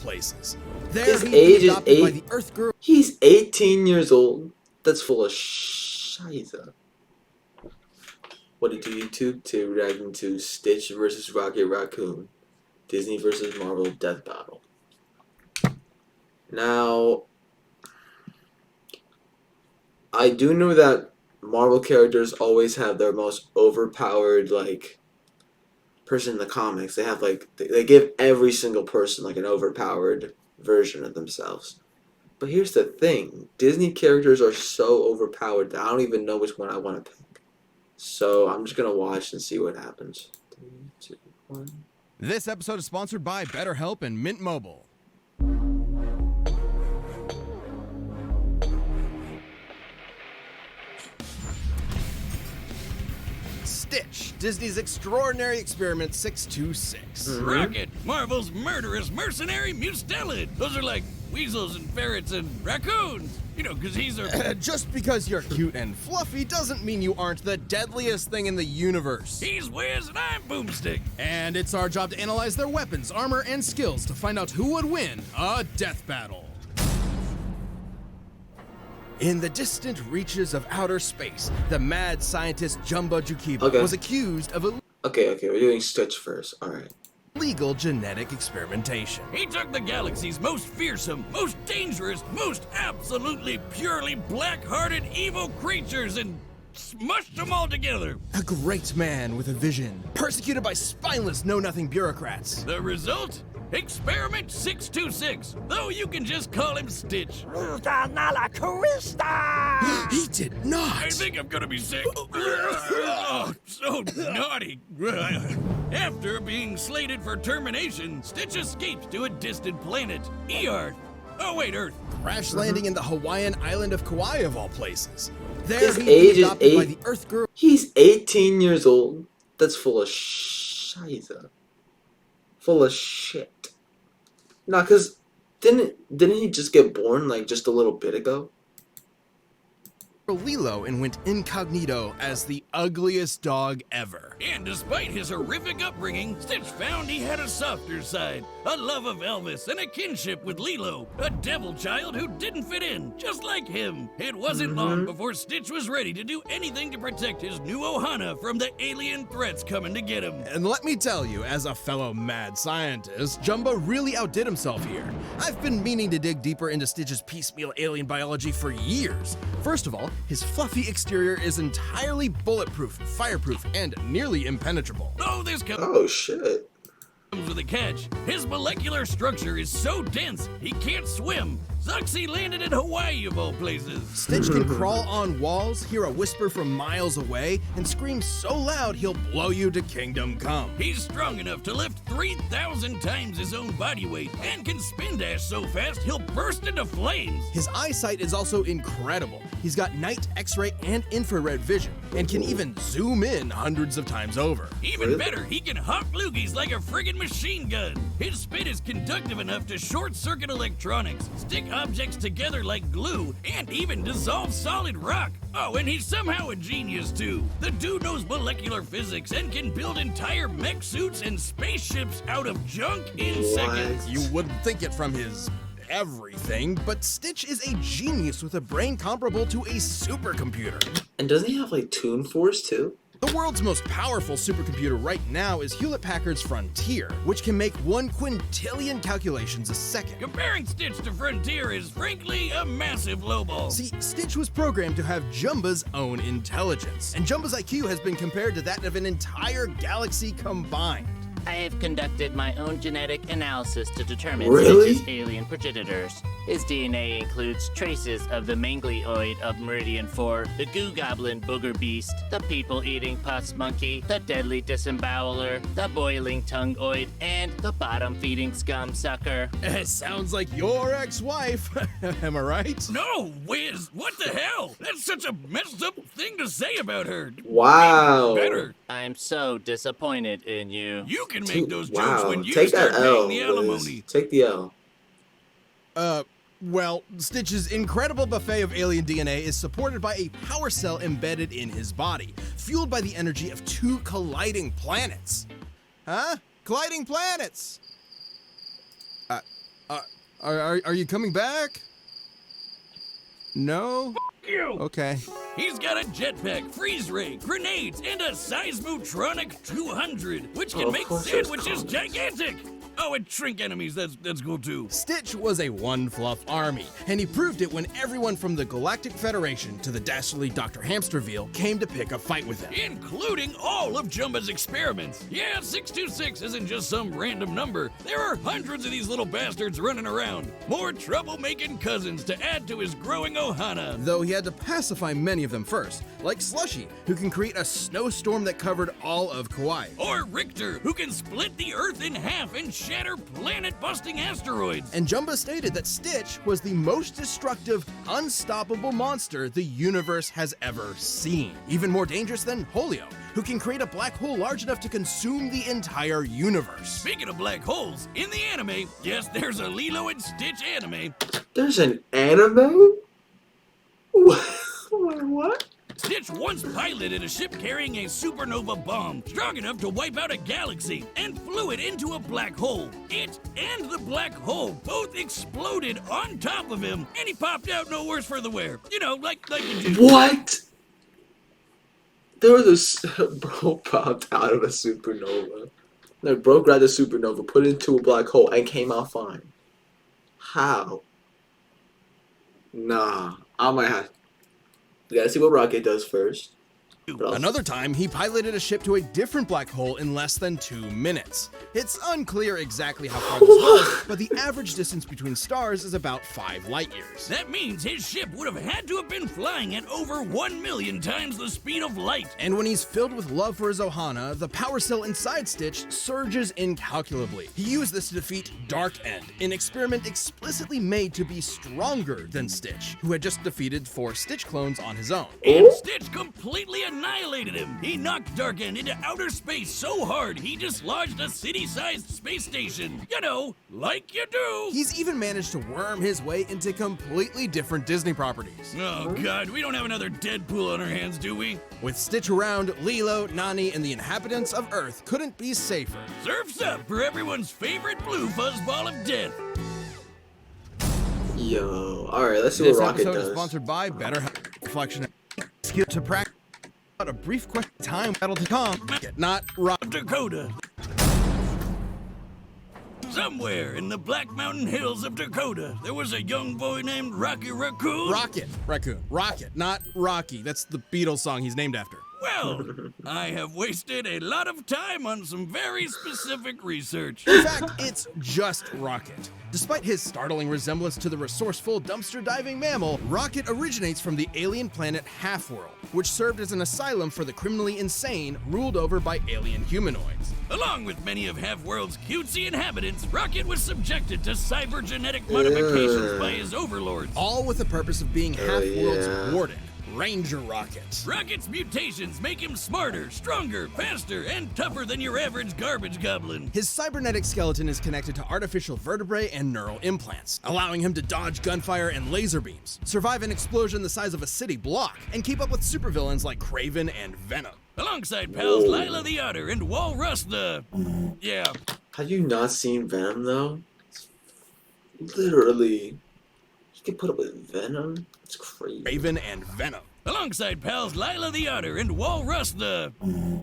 places. There His he'd age be is adopted by 8. the Earth Girl. He's 18 years old. That's full of shiza. What do you do, YouTube? To reacting to Stitch versus Rocket Raccoon. Disney versus Marvel Death Battle. Now, I do know that Marvel characters always have their most overpowered, like, person in the comics. They have, like, they give every single person, like, an overpowered version of themselves. But here's the thing. Disney characters are so overpowered that I don't even know which one I want to pick. So I'm just going to watch and see what happens. 3, 2, 1. This episode is sponsored by BetterHelp and Mint Mobile. Stitch, Disney's Extraordinary Experiment 626. Rocket, Marvel's murderous mercenary mustelid. Those are like weasels and ferrets and raccoons. You know, because he's a... Just because you're cute and fluffy doesn't mean you aren't the deadliest thing in the universe. He's Wiz and I'm Boomstick. And it's our job to analyze their weapons, armor, and skills to find out who would win a death battle. In the distant reaches of outer space, the mad scientist Jumbo Jukiba was accused of Okay, we're doing Stitch first. Alright. illegal genetic experimentation. He took the galaxy's most fearsome, most dangerous, most absolutely purely black-hearted evil creatures and smushed them all together. A great man with a vision, persecuted by spineless know-nothing bureaucrats. The result? Experiment 626, though you can just call him Stitch. He did not! I think I'm gonna be sick. Oh, so naughty. After being slated for termination, Stitch escaped to a distant planet, Earth. Oh wait, Earth. Crash landing in the Hawaiian island of Kauai of all places. There His he'd age be is adopted by 8. the Earth Girl. He's 18 years old. That's full of shiza. Full of shit. Nah, cause didn't he just get born like just a little bit ago? Lilo and went incognito as the ugliest dog ever. And despite his horrific upbringing, Stitch found he had a softer side, a love of Elvis, and a kinship with Lilo, a devil child who didn't fit in, just like him. It wasn't long before Stitch was ready to do anything to protect his new Ohana from the alien threats coming to get him. And let me tell you, as a fellow mad scientist, Jumbo really outdid himself here. I've been meaning to dig deeper into Stitch's piecemeal alien biology for years. First of all, his fluffy exterior is entirely bulletproof, fireproof, and nearly impenetrable. Oh, this Oh shit. comes with a catch. His molecular structure is so dense, he can't swim. Sucks he landed in Hawaii of all places. Stitch can crawl on walls, hear a whisper from miles away, and scream so loud he'll blow you to kingdom come. He's strong enough to lift 3,000 times his own body weight and can spin dash so fast he'll burst into flames. His eyesight is also incredible. He's got night, X-ray, and infrared vision, and can even zoom in hundreds of times over. Even better, he can hop loogies like a friggin' machine gun. His spit is conductive enough to short-circuit electronics, stick objects together like glue, and even dissolve solid rock. Oh, and he's somehow a genius too. The dude knows molecular physics and can build entire mech suits and spaceships out of junk in seconds. You wouldn't think it from his everything, but Stitch is a genius with a brain comparable to a supercomputer. And doesn't he have like Toon Force too? The world's most powerful supercomputer right now is Hewlett-Packard's Frontier, which can make 1 quintillion calculations a second. Comparing Stitch to Frontier is frankly a massive lowball. See, Stitch was programmed to have Jumba's own intelligence, and Jumba's IQ has been compared to that of an entire galaxy combined. I have conducted my own genetic analysis to determine Really? Stitch's alien progenitors. His DNA includes traces of the manglioid of Meridian 4, the goo goblin booger beast, the people-eating pus monkey, the deadly disemboweler, the boiling tongue-oid, and the bottom-feeding scum sucker. It sounds like your ex-wife. Am I right? No, Wiz, what the hell? That's such a messed up thing to say about her. Wow. Better. I'm so disappointed in you. You can make those jokes Wow. when you Take start that L, paying the Liz. alimony. Take the L. Well, Stitch's incredible buffet of alien DNA is supported by a power cell embedded in his body, fueled by the energy of 2 colliding planets. Huh? Colliding planets! Are you coming back? No? You. Okay. He's got a jetpack, freeze ray, grenades, and a Seismotronic 200, which can Of make course there's sandwiches comics. gigantic. Oh, and shrink enemies, that's cool too. Stitch was a one-fluff army, and he proved it when everyone from the Galactic Federation to the dastardly Dr. Hamsterville came to pick a fight with him. Including all of Jumba's experiments. Yeah, 626 isn't just some random number. There are hundreds of these little bastards running around. More troublemaking cousins to add to his growing ohana. Though he had to pacify many of them first, like Slushy, who can create a snowstorm that covered all of Kauai. Or Richter, who can split the Earth in half and shatter planet-busting asteroids. And Jumba stated that Stitch was the most destructive, unstoppable monster the universe has ever seen. Even more dangerous than Holio, who can create a black hole large enough to consume the entire universe. Speaking of black holes, in the anime, yes, there's a Lilo and Stitch anime. There's an anime? What? Stitch once piloted a ship carrying a supernova bomb strong enough to wipe out a galaxy and flew it into a black hole. It and the black hole both exploded on top of him, and he popped out no worse for the wear. You know, like you do. What? There was a bro popped out of a supernova. No, bro grabbed a supernova, put it into a black hole, and came out fine. How? Nah, I might have. We gotta see what Rocket does first. But I'll- Another time, he piloted a ship to a different black hole in less than 2 minutes. It's unclear exactly how far this was, but the average distance between stars is about 5 light years. That means his ship would have had to have been flying at over 1 million times the speed of light. And when he's filled with love for his ohana, the power cell inside Stitch surges incalculably. He used this to defeat Dark End, an experiment explicitly made to be stronger than Stitch, who had just defeated 4 Stitch clones on his own. And Stitch completely annihilated him. He knocked Dark End into outer space so hard he dislodged a city-sized space station. You know, like you do. He's even managed to worm his way into completely different Disney properties. Oh God, we don't have another Deadpool on our hands, do we? With Stitch around, Lilo, Nani, and the inhabitants of Earth couldn't be safer. Surf's up for everyone's favorite blue fuzzball of death. Yo, alright, let's see This what Rocket episode is does. sponsored by BetterHelp. Reflection skill to practice. A brief question time battle to come. Not rock. Dakota. Somewhere in the Black Mountain Hills of Dakota, there was a young boy named Rocky Raccoon. Raccoon. Rocket, not Rocky. That's the Beatles song he's named after. Well, I have wasted a lot of time on some very specific research. In fact, it's just Rocket. Despite his startling resemblance to the resourceful dumpster diving mammal, Rocket originates from the alien planet Halfworld, which served as an asylum for the criminally insane ruled over by alien humanoids. Along with many of Half-World's cutesy inhabitants, Rocket was subjected to cybergenetic modifications by his overlords. All with the purpose of being Half-World's yeah. warden, Ranger Rocket. Rocket's mutations make him smarter, stronger, faster, and tougher than your average garbage goblin. His cybernetic skeleton is connected to artificial vertebrae and neural implants, allowing him to dodge gunfire and laser beams, survive an explosion the size of a city block, and keep up with supervillains like Kraven and Venom. Alongside pals Lila the Otter and Walrus the... Yeah. Have you not seen Venom though? It's literally, you can put up with Venom. It's crazy. Raven and Venom. Alongside pals Lila the Otter and Walrus the...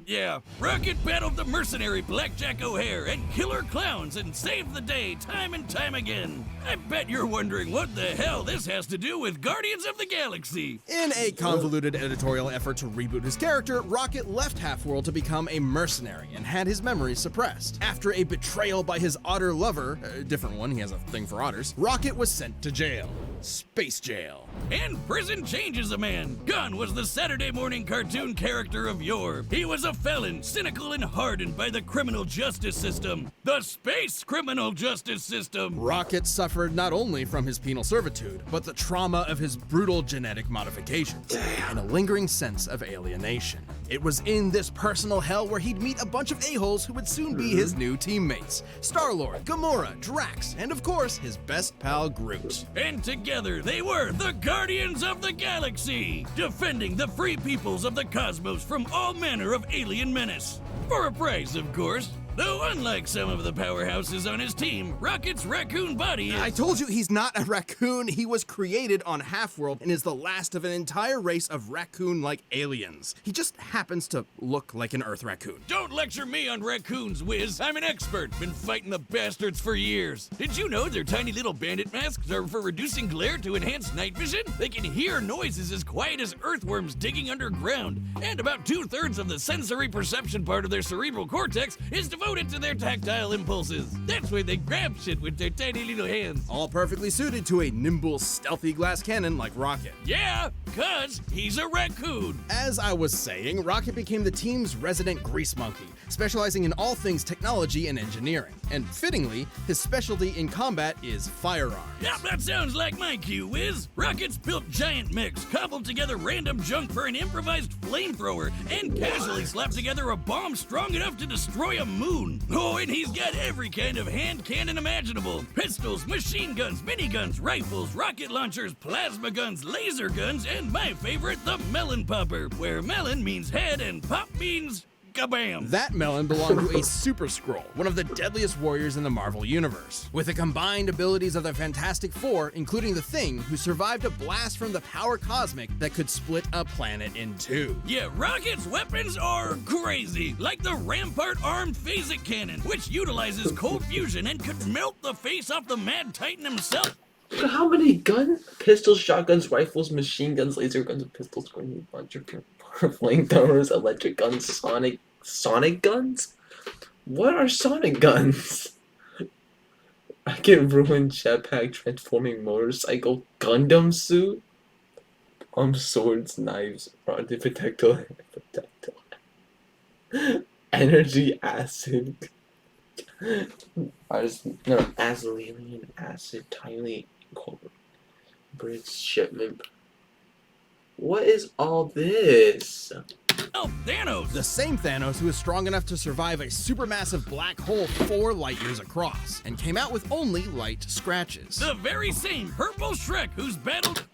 Yeah. Rocket battled the mercenary Blackjack O'Hare and killer clowns and saved the day time and time again. I bet you're wondering what the hell this has to do with Guardians of the Galaxy. In a convoluted editorial effort to reboot his character, Rocket left Halfworld to become a mercenary and had his memories suppressed. After a betrayal by his otter lover, a different one, he has a thing for otters, Rocket was sent to jail. Space jail. And prison changes a man. Gunn was the Saturday morning cartoon character of yore. He was a felon, cynical and hardened by the criminal justice system. The space criminal justice system. Rocket suffered not only from his penal servitude, but the trauma of his brutal genetic modifications, and a lingering sense of alienation. It was in this personal hell where he'd meet a bunch of a-holes who would soon be his new teammates. Star-Lord, Gamora, Drax, and of course, his best pal Groot. And together they were the Guardians of the Galaxy, defending the free peoples of the cosmos from all manner of alien menace. For a price, of course. Though unlike some of the powerhouses on his team, Rocket's raccoon body is... I told you he's not a raccoon. He was created on Half-World and is the last of an entire race of raccoon-like aliens. He just happens to look like an Earth raccoon. Don't lecture me on raccoons, Wiz. I'm an expert. Been fighting the bastards for years. Did you know their tiny little bandit masks are for reducing glare to enhance night vision? They can hear noises as quiet as earthworms digging underground. And about 2/3 of the sensory perception part of their cerebral cortex is devoted to their tactile impulses. That's why they grab shit with their tiny little hands. All perfectly suited to a nimble, stealthy glass cannon like Rocket. Yeah, 'cause he's a raccoon. As I was saying, Rocket became the team's resident grease monkey, specializing in all things technology and engineering. And fittingly, his specialty in combat is firearms. Yeah, that sounds like my cue, Wiz. Rocket's built giant mechs, cobbled together random junk for an improvised flamethrower, and casually slapped together a bomb strong enough to destroy a moon. Oh, and he's got every kind of hand cannon imaginable. Pistols, machine guns, miniguns, rifles, rocket launchers, plasma guns, laser guns, and my favorite, the melon popper, where melon means head and pop means... kabam! That melon belonged to a Super Skrull, one of the deadliest warriors in the Marvel Universe. With the combined abilities of the Fantastic Four, including the Thing, who survived a blast from the power cosmic that could split a planet in two. Yeah, Rocket's weapons are crazy, like the Rampart armed phasic cannon, which utilizes cold fusion and could melt the face off the Mad Titan himself. Look at how many guns? Pistols, shotguns, rifles, machine guns, laser guns, pistols, grenade launcher, flamethrowers, electric guns, sonic guns? What are sonic guns? I can ruin jetpack, transforming motorcycle, Gundam suit, swords, knives, rod protectile, energy acid, azulene acid, tiny bridge shipment. What is all this? Oh, Thanos! The same Thanos who is strong enough to survive a supermassive black hole 4 light years across, and came out with only light scratches. The very same Purple Shrek who's battled...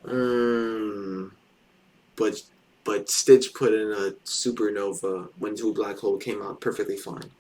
But Stitch put in a supernova when two black hole came out perfectly fine.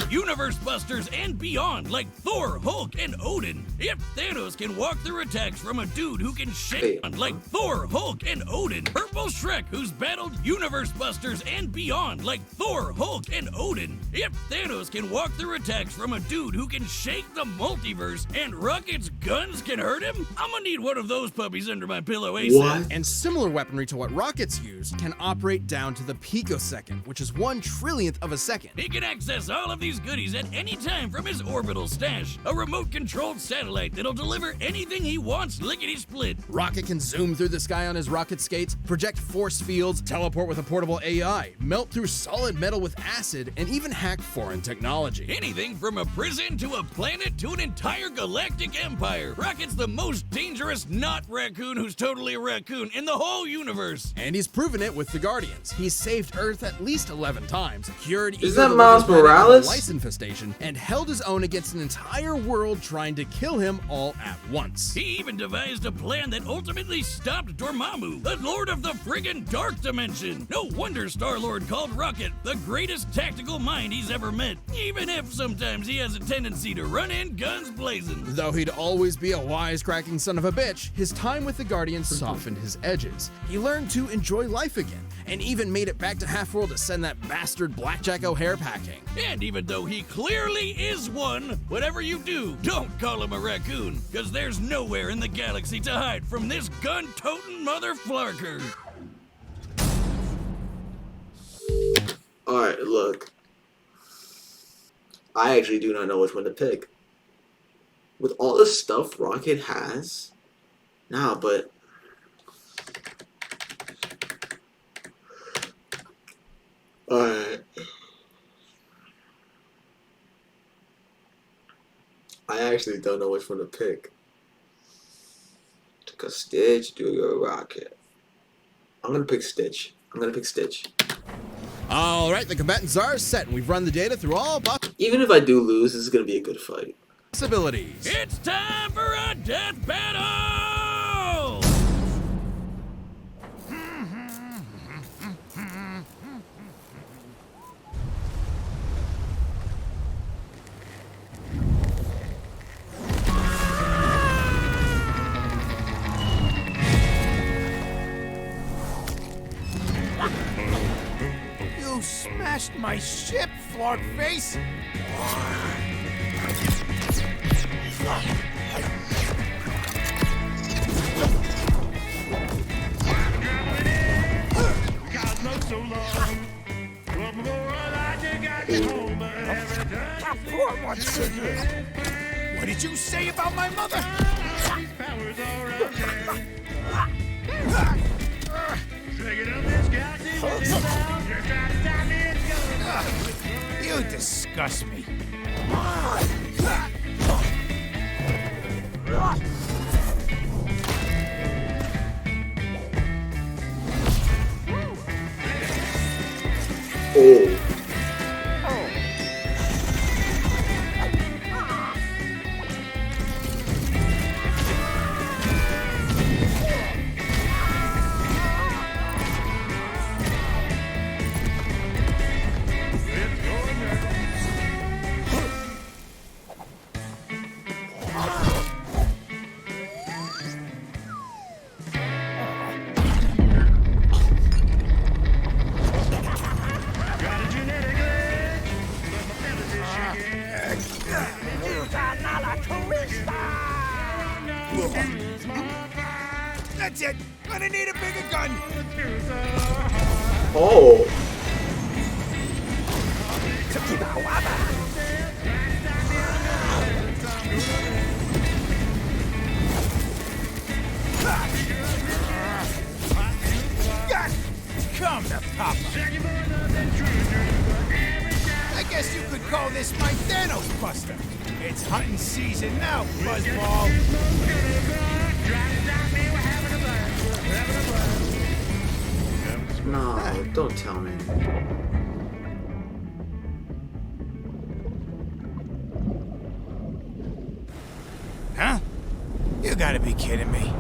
Universe Busters and beyond, like Thor, Hulk, and Odin. If Thanos can walk through attacks from a dude who can shake like Thor, Hulk, and Odin, Purple Shrek, who's battled Universe Busters and beyond, like Thor, Hulk, and Odin. If Thanos can walk through attacks from a dude who can shake the multiverse, and Rocket's guns can hurt him, I'm gonna need one of those puppies under my pillow ASAP. What? And similar weaponry to what Rockets use can operate down to the picosecond, which is 1/trillionth of a second. He can access all of these goodies at any time from his orbital stash. A remote-controlled satellite that'll deliver anything he wants lickety-split. Rocket can zoom through the sky on his rocket skates, project force fields, teleport with a portable AI, melt through solid metal with acid, and even hack foreign technology. Anything from a prison to a planet to an entire galactic empire. Rocket's the most dangerous not raccoon who's totally a raccoon in the whole universe. And he's proven it with the Guardians. He's saved Earth at least 11 times, cured Is that Miles Morales? lice infestation, and held his own against an entire world trying to kill him all at once. He even devised a plan that ultimately stopped Dormammu, the Lord of the friggin' Dark Dimension. No wonder Star-Lord called Rocket the greatest tactical mind he's ever met, even if sometimes he has a tendency to run in guns blazing. Though he'd always be a wisecracking son of a bitch, his time with the Guardians softened his edges. He learned to enjoy life again, and even made it back to Half-World to send that bastard Blackjack O'Hare packing. And even though he clearly is one, whatever you do, don't call him a raccoon, because there's nowhere in the galaxy to hide from this gun-toting mother flarker. Alright, look. I actually do not know which one to pick. With all the stuff Rocket has, but alright. I actually don't know which one to pick. Took a Stitch, do your Rocket. I'm gonna pick Stitch. All right, the combatants are set, and we've run the data through all Even if I do lose, this is gonna be a good fight. possibilities. It's time for a death battle! smashed my ship, Flork Face! What did you say about my mother? You disgust me. Oh. That's it. Gonna need a bigger gun. Oh. Come to Papa. I guess you could call this my Thanos Buster. It's hunting season now, Buzzball. No, don't tell me. Huh? You gotta be kidding me.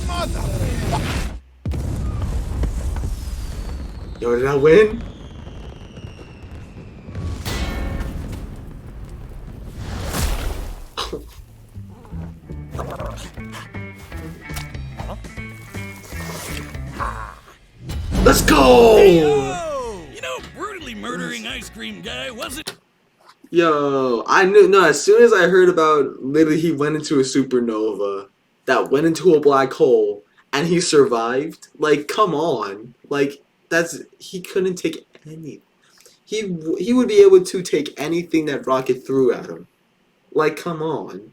Mother. Yo, did I win? Let's go! You know, brutally murdering ice cream guy wasn't. Yo, I knew, no, as soon as I heard about literally he went into a supernova that went into a black hole and he survived, like, come on. Like, he couldn't take any. He would be able to take anything that Rocket threw at him. Like, come on.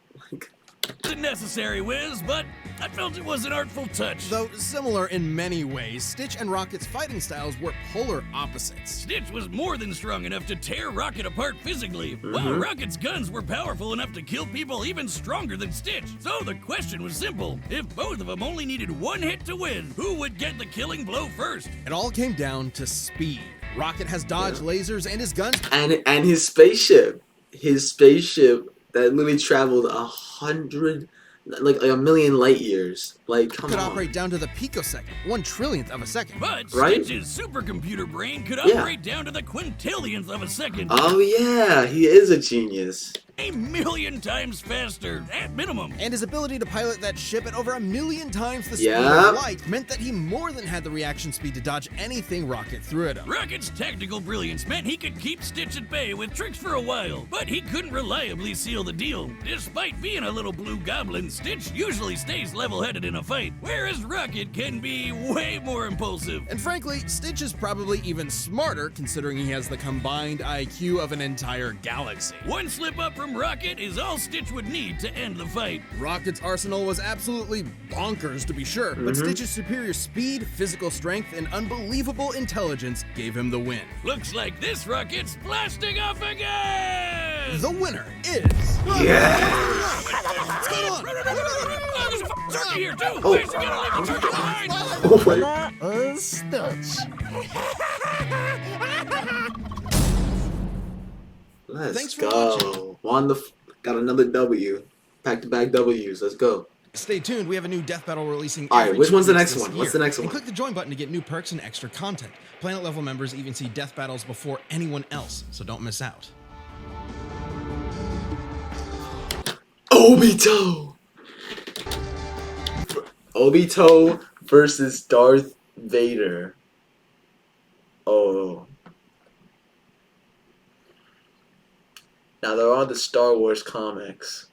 Wasn't necessary, Wiz, but I felt it was an artful touch. Though similar in many ways, Stitch and Rocket's fighting styles were polar opposites. Stitch was more than strong enough to tear Rocket apart physically, while Rocket's guns were powerful enough to kill people even stronger than Stitch. So the question was simple. If both of them only needed one hit to win, who would get the killing blow first? It all came down to speed. Rocket has dodged lasers and his guns And his spaceship. His spaceship that literally traveled 100, like a million light years. Like, come could on. operate down to the picosecond, 1/1,000,000th of a second. But Right? Stitch's supercomputer brain could Yeah. operate down to the quintillionth of a second. Oh yeah, he is a genius. A million times faster, at minimum. And his ability to pilot that ship at over 1,000,000 times the speed Yeah. of light meant that he more than had the reaction speed to dodge anything Rocket threw at him. Rocket's tactical brilliance meant he could keep Stitch at bay with tricks for a while, but he couldn't reliably seal the deal. Despite being a little blue goblin, Stitch usually stays level-headed in a fight, whereas Rocket can be way more impulsive. And frankly, Stitch is probably even smarter considering he has the combined IQ of an entire galaxy. One slip up from Rocket is all Stitch would need to end the fight. Rocket's arsenal was absolutely bonkers to be sure, but Stitch's superior speed, physical strength, and unbelievable intelligence gave him the win. Looks like this Rocket's blasting off again! The winner is... Yeah. What's going on? Oh, there's a f***ing turkey here too! Oh. Where's he gonna leave a turkey behind? Oh my. Stitch. Let's Thanks for go. Got another W. Back-to-back W's. Let's go. Stay tuned, we have a new death battle releasing Alright, every which 2 one's the weeks next this one? What's year. the next And one? click the join button to get new perks and extra content. Planet level members even see death battles before anyone else, so don't miss out. Obito! Obito versus Darth Vader. Oh. Now there are the Star Wars comics.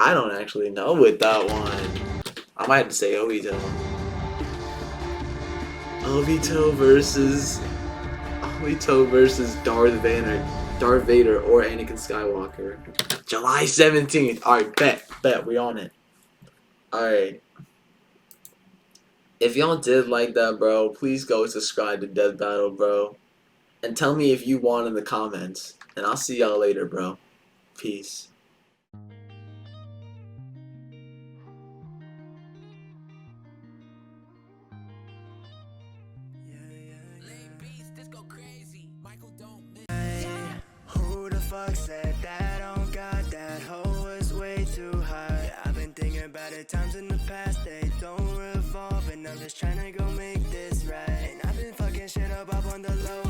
I don't actually know with that one. I might have to say Obito. Obito versus Darth Vader or Anakin Skywalker. July 17th. Alright, bet. We on it. Alright. If y'all did like that, bro, please go subscribe to Death Battle, bro. And tell me if you won in the comments. And I'll see y'all later, bro. Peace. Who the fuck said that on God? That hoe was way too high. Yeah, I've been thinking about it times in the past. They don't revolve, and I'm just trying to go make this right. And I've been fucking shit up on the low.